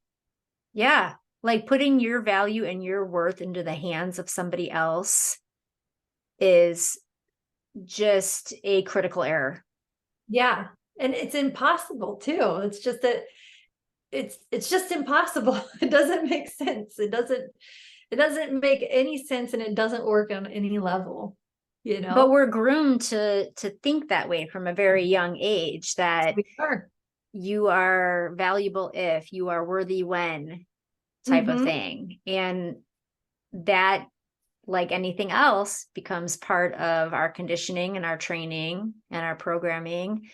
Yeah. Like putting your value and your worth into the hands of somebody else is just a critical error. Yeah. And it's impossible too. It's just that it's just impossible. It doesn't make sense. It doesn't make any sense, and it doesn't work on any level, you But know? we're groomed to think that way from a very young age, that We are. you are valuable if, you are worthy when, type of Mm-hmm. thing. And that, like anything else, becomes part of our conditioning and our training and our programming.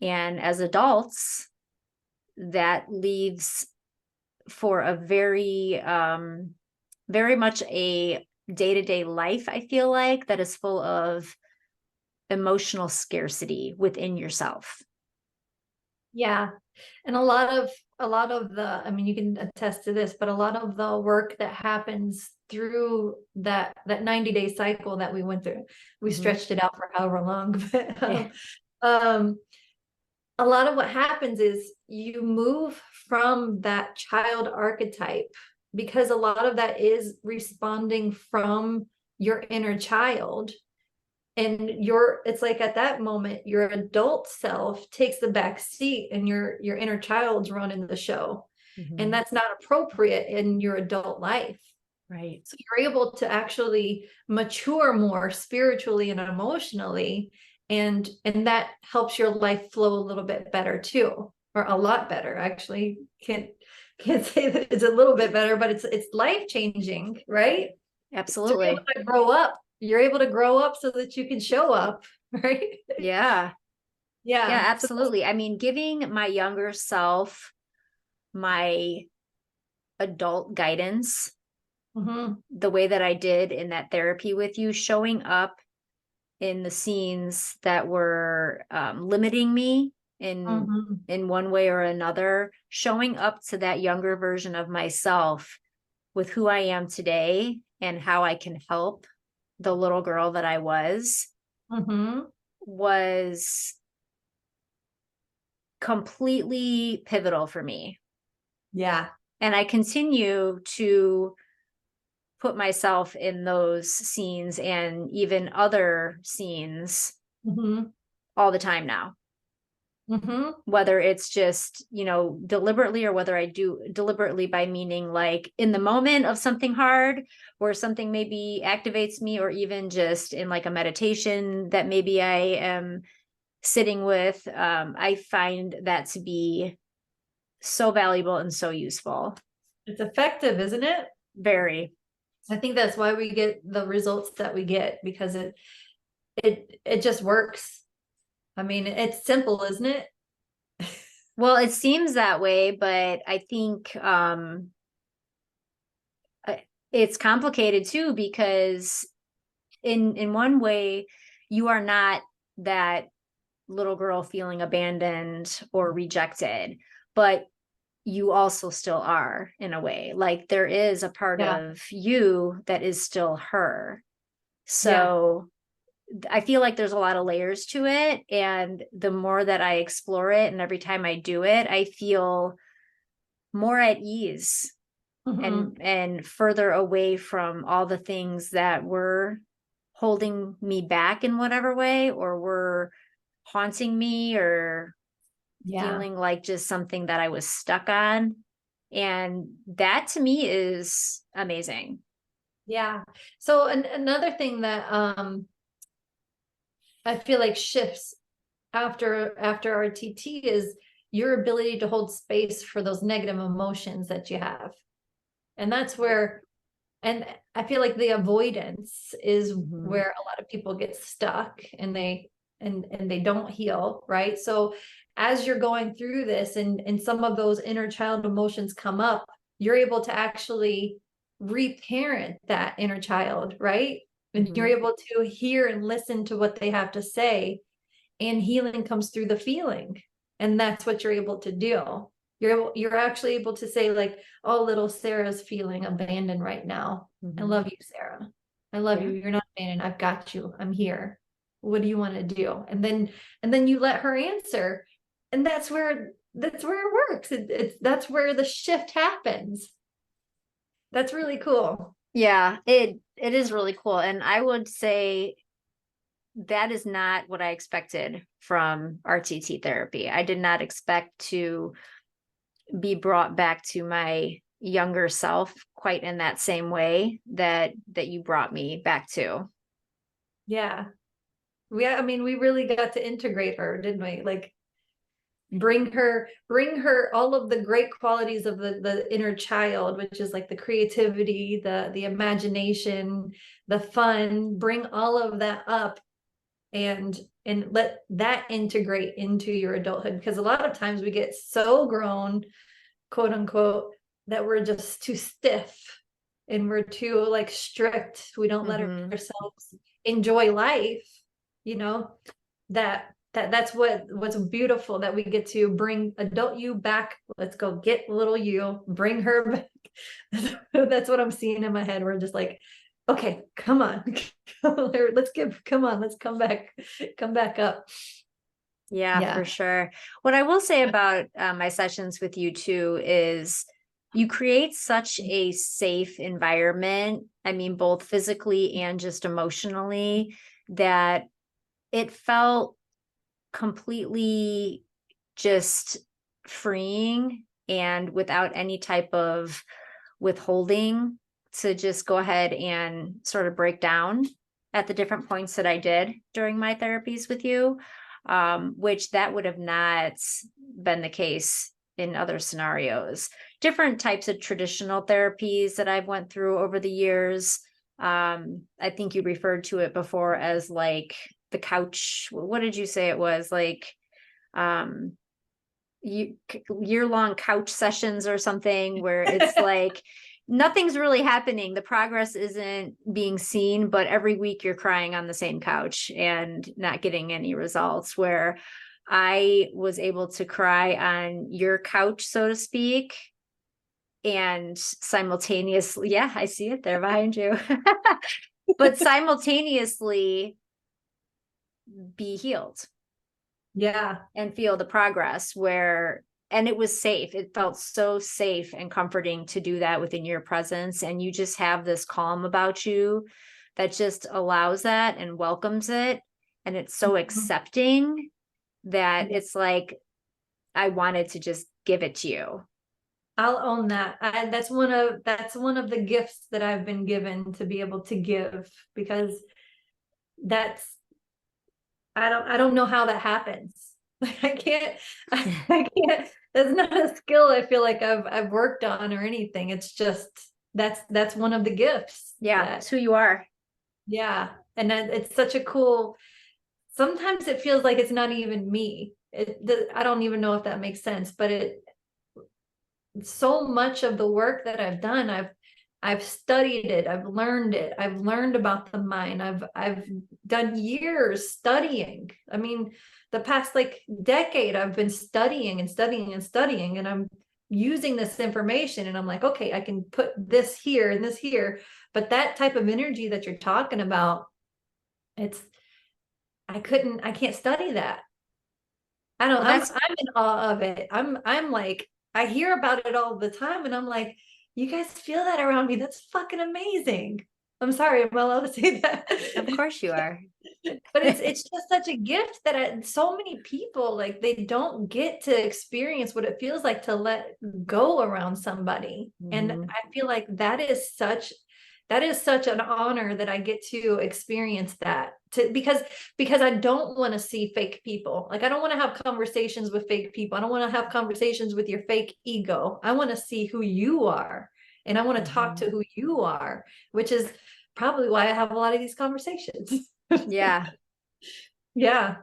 And as adults, that leaves for a very much a day-to-day life, I feel like, that is full of emotional scarcity within yourself. Yeah. And a lot of the, I mean, you can attest to this, but a lot of the work that happens through that 90-day cycle that we went through, we Mm-hmm. stretched it out for however long, but Yeah. um a lot of what happens is you move from that child archetype, because a lot of that is responding from your inner child. And it's like at that moment your adult self takes the back seat, and your inner child's running the show, and Mm-hmm. that's not appropriate in your adult life. Right. So you're able to actually mature more spiritually and emotionally, and that helps your life flow a little bit better too, or a lot better actually. Can't say that it's a little bit better, but it's life changing, right? To be able Absolutely. to grow up, you're able to grow up so that you can show up, right? Yeah. Yeah, Yeah. So absolutely. I mean, giving my younger self my adult guidance mhm, the way that I did in that therapy with you, showing up in the scenes that were limiting me mhm, in one way or another, showing up to that younger version of myself with who I am today and how I can help the little girl that I mhm. was completely pivotal for me. Yeah. And I continue to put myself in those scenes and even other scenes Mhm, all the time now, mhm, whether it's just, deliberately, or whether I do deliberately by meaning like in the moment of something hard where something maybe activates me, or even just in like a meditation that maybe I am sitting with. I find that to be so valuable and so useful. it's effective, isn't it? Very. I think that's why we get the results that we get, because it just works. I mean, it's simple, isn't it? Well, it seems that way, but I think it's complicated too, because in one way you are not that little girl feeling abandoned or rejected, but you also still are, in a way. Like there is a part Yeah. of you that is still her. Yeah. So I feel like there's a lot of layers to it. And the more that I explore it and every time I do it, I feel more at ease Hmm. and further away from all the things that were holding me back in whatever way, or were haunting me, or Yeah. feeling like just something that I was stuck on. And that to me is amazing. Yeah. So another thing that I feel like shifts after RTT is your ability to hold space for those negative emotions that you have. And that's where, and I feel like the avoidance is Mhm. where a lot of people get stuck, and they don't heal, right? So as you're going through this, and some of those inner child emotions come up, you're able to actually reparent that inner child, right? And you're Mhm. able to hear and listen to what they have to say, and healing comes through the feeling. And that's what you're able to do. You're actually able to say, like, oh, little Sarah's feeling abandoned right now. I Mhm. love you, Sarah. I love you. Yeah. You're not abandoned. I've got you. I'm here. What do you want to do? And then you let her answer. And that's where it works. It's that's where the shift happens. That's really cool. Yeah, it is really cool. And I would say that is not what I expected from RTT therapy. I did not expect to be brought back to my younger self quite in that same way that you brought me back to. Yeah. I mean, we really got to integrate her, didn't we? Like, bring her all of the great qualities of the inner child, which is like the creativity, the imagination, the fun, bring all of that up, and let that integrate into your adulthood, because a lot of times we get so grown, quote unquote, that we're just too stiff, and we're too like strict. We don't let Mhm. ourselves enjoy life, you know, that's what's beautiful, that we get to bring adult you back. Let's go get little you, bring her back. That's what I'm seeing in my head. We're just like, okay, come on. Come on, let's come back up. Yeah, for Yeah. sure. What I will say about my sessions with you too is you create such a safe environment. I mean, both physically and just emotionally, that it felt completely just freeing and without any type of withholding, to just go ahead and sort of break down at the different points that I did during my therapies with you, which that would have not been the case in other scenarios. Different types of traditional therapies that I've went through over the years. I think you referred to it before as like the couch. What did you say it was? Like um year-long couch sessions or something, where it's like nothing's really happening, the progress isn't being seen, but every week you're crying on the same couch and not getting any results. Where I was able to cry on your couch, so to speak, and simultaneously, yeah, I see it there behind you, but simultaneously be healed Yeah. and feel the progress. Where and it was safe, it felt so safe and comforting to do that within your presence, and you just have this calm about you that just allows that and welcomes it, and it's so Mhm. accepting that Yeah. it's like I wanted to just give it to you. I'll own that. That's one of the gifts that I've been given to be able to give, because that's I don't know how that happens. Like, I can't, that's not a skill I feel like I've worked on or anything. It's just that's one of the gifts Yeah, that, it's who you are. yeah. And it's such a cool, sometimes it feels like it's not even me. I don't even know if that makes sense, but so much of the work that I've done, I've studied it, I've learned about the mind. I've done years studying. I mean, the past like decade I've been studying and studying and studying, and I'm using this information and I'm like, okay, I can put this here and this here. But that type of energy that you're talking about, I can't study that. I don't, Well, that's I'm in awe of it. I'm like, I hear about it all the time and I'm like, you guys feel that around me? That's fucking amazing. I'm sorry, am I allowed to say that? of course you are. But it's just such a gift that so many people, like, they don't get to experience what it feels like to let go around somebody. And I feel like that is such an honor that I get to experience that, because I don't want to see fake people. Like, I don't want to have conversations with fake people. I don't want to have conversations with your fake ego. I want to see who you are, and I want to talk to who you are, which is probably why I have a lot of these conversations. Yeah. Yeah.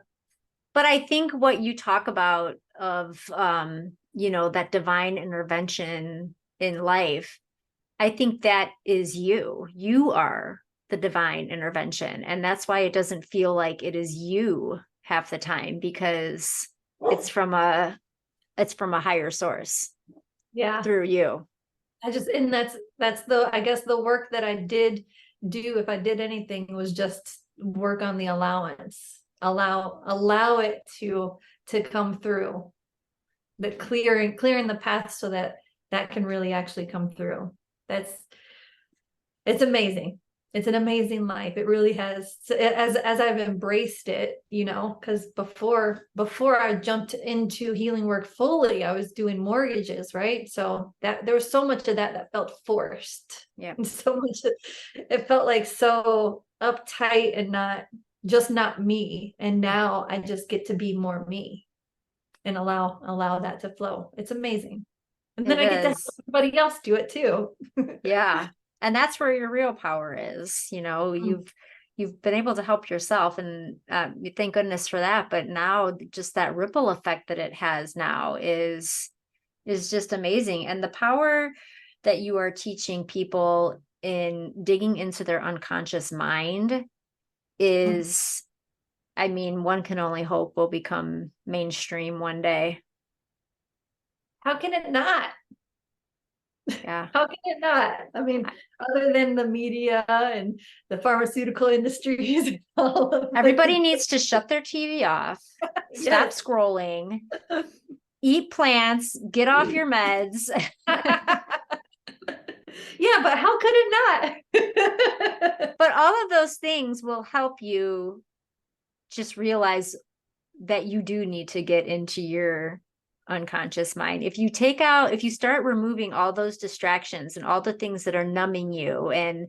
But I think what you talk about of, that divine intervention in life, I think that is you. You are the divine intervention. And that's why it doesn't feel like it is you half the time, because it's from a higher source. Yeah. Through you. And that's I guess the work that I did do, if I did anything, was just work on the allowance. Allow it to come through. The clearing the path so that can really actually come through. It's amazing. It's an amazing life. It really has, as I've embraced it, because before I jumped into healing work fully, I was doing mortgages, right? So that there was so much of that felt forced. Yeah. And so much, it felt like so uptight and not me. And now I just get to be more me and allow that to flow. It's amazing. And then I get to have somebody else do it too. Yeah. And that's where your real power is. You've been able to help yourself, and thank goodness for that. But now just that ripple effect that it has now is just amazing. And the power that you are teaching people in digging into their unconscious mind is, I mean, one can only hope will become mainstream one day. How can it not? Yeah. How can it not? I mean, other than the media and the pharmaceutical industries and all of Everybody needs to shut their TV off, stop scrolling, eat plants, get off your meds. Yeah, but how could it not? But all of those things will help you just realize that you do need to get into your unconscious mind. If you start removing all those distractions and all the things that are numbing you and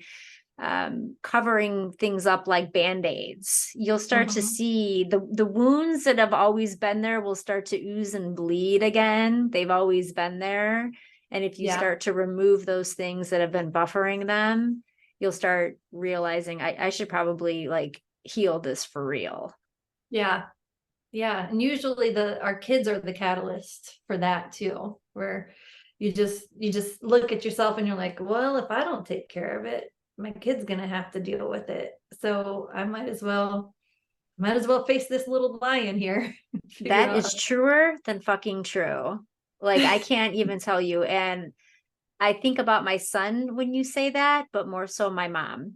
covering things up like band-aids, you'll start to see the wounds that have always been there will start to ooze and bleed again. They've always been there. And if you start to remove those things that have been buffering them, you'll start realizing I should probably heal this for real. Yeah. Yeah. And usually our kids are the catalyst for that too, where you just look at yourself and you're like, well, if I don't take care of it, my kid's going to have to deal with it. So I might as well face this little lion here. That is truer than fucking true. I can't even tell you. And I think about my son when you say that, but more so my mom.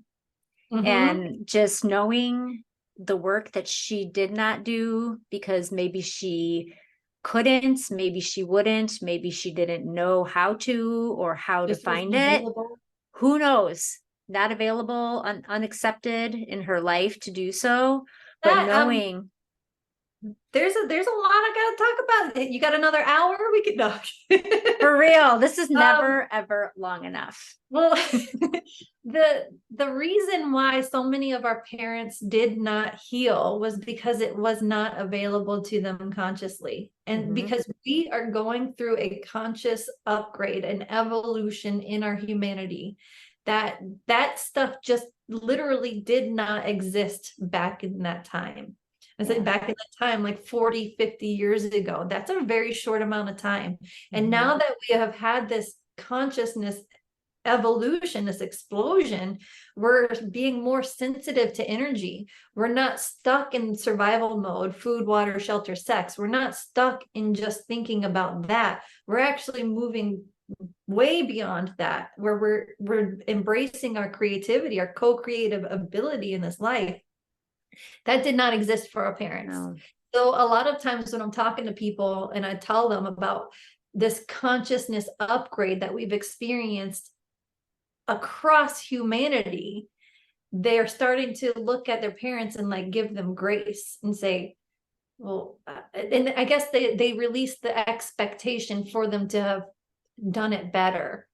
And just knowing the work that she did not do because maybe she couldn't, maybe she wouldn't, maybe she didn't know how to or how to find it. Who knows? Not available, unaccepted in her life to do so. But knowing there's a lot I gotta talk about. You got another hour? We could talk. For real. This is never ever long enough. Well, the reason why so many of our parents did not heal was because it was not available to them consciously. And because we are going through a conscious upgrade and evolution in our humanity, that stuff just literally did not exist back in that time. I say back in that time, like 40, 50 years ago. That's a very short amount of time. And now that we have had this consciousness evolution, this explosion, we're being more sensitive to energy. We're not stuck in survival mode, food, water, shelter, sex. We're not stuck in just thinking about that. We're actually moving way beyond that, where we're embracing our creativity, our co-creative ability in this life. That did not exist for our parents. No. So a lot of times when I'm talking to people and I tell them about this consciousness upgrade that we've experienced across humanity, they're starting to look at their parents and like give them grace and say, well, and I guess they release the expectation for them to have done it better,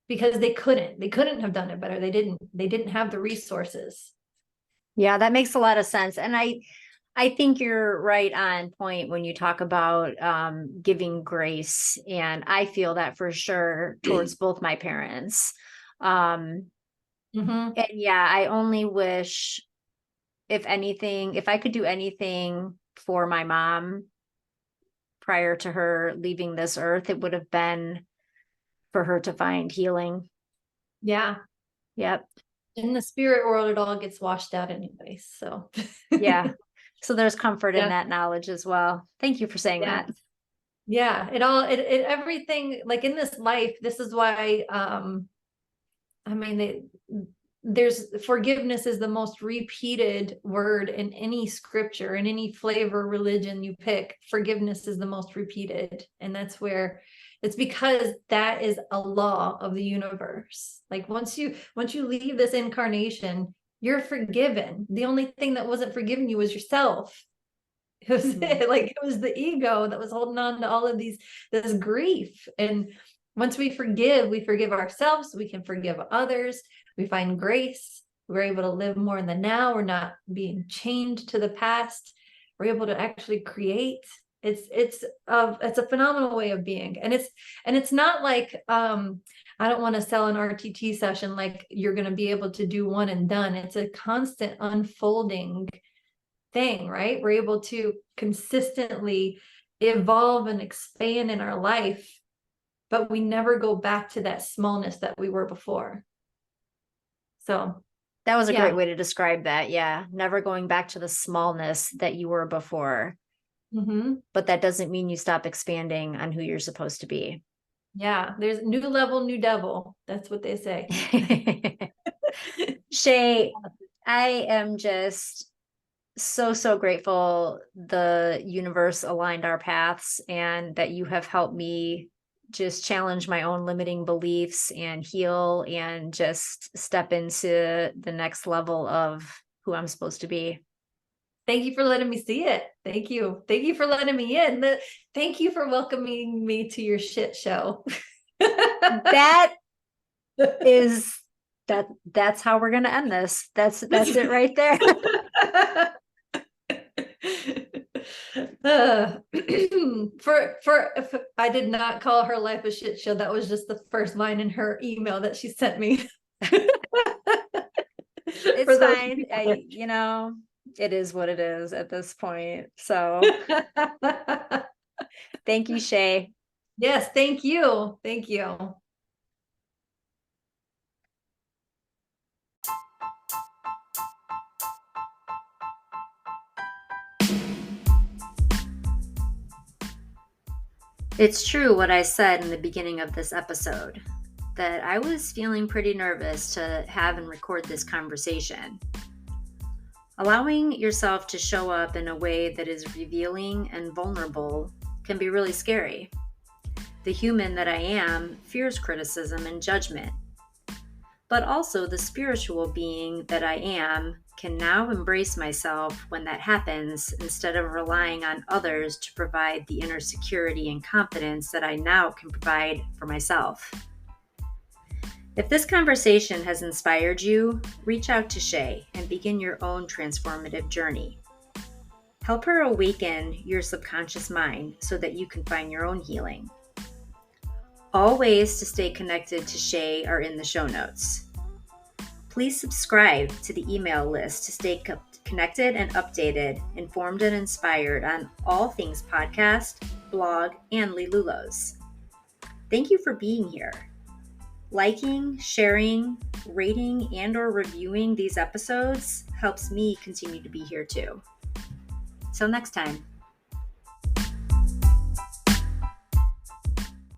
because they couldn't have done it better. They didn't have the resources. Yeah, that makes a lot of sense. And I think you're right on point when you talk about giving grace. And I feel that for sure towards both my parents. And yeah, I only wish, if anything, if I could do anything for my mom prior to her leaving this earth, it would have been for her to find healing. Yeah. Yep. In the spirit world, it all gets washed out anyways. So yeah. So there's comfort Yeah. in that knowledge as well. Thank you for saying Yeah. that. Yeah, everything, like in this life, this is why I mean, there's forgiveness is the most repeated word in any scripture, in any flavor religion you pick. Forgiveness is the most repeated, and that's where it's because that is a law of the universe. Like once you leave this incarnation, you're forgiven. The only thing that wasn't forgiven you was yourself. It was like it was the ego that was holding on to all of this grief. And once we forgive ourselves, we can forgive others. We find grace. We're able to live more in the now. We're not being chained to the past. We're able to actually create. It's a phenomenal way of being. And it's not like I don't want to sell an RTT session like you're going to be able to do one and done. It's a constant unfolding thing, right? We're able to consistently evolve and expand in our life, but we never go back to that smallness that we were before. So that was a great way to describe that. Yeah. Never going back to the smallness that you were before. But that doesn't mean you stop expanding on who you're supposed to be. Yeah. There's new level, new devil. That's what they say. Shay, I am just so grateful the universe aligned our paths and that you have helped me just challenge my own limiting beliefs and heal and just step into the next level of who I'm supposed to be. Thank you for letting me see it. Thank you. Thank you for letting me in. Thank you for welcoming me to your shit show. That's how we're going to end this. That's it right there. If I did not call her life a shit show. That was just the first line in her email that she sent me. It's fine. It is what it is at this point. So thank you, Shay. Yes, thank you. Thank you. It's true what I said in the beginning of this episode, that I was feeling pretty nervous to have and record this conversation. Allowing yourself to show up in a way that is revealing and vulnerable can be really scary. The human that I am fears criticism and judgment. But also the spiritual being that I am can now embrace myself when that happens, instead of relying on others to provide the inner security and confidence that I now can provide for myself. If this conversation has inspired you, reach out to Shay and begin your own transformative journey. Help her awaken your subconscious mind so that you can find your own healing. All ways to stay connected to Shay are in the show notes. Please subscribe to the email list to stay connected and updated, informed and inspired on all things podcast, blog, and Lilulos. Thank you for being here. Liking, sharing, rating, and or reviewing these episodes helps me continue to be here too. Till next time.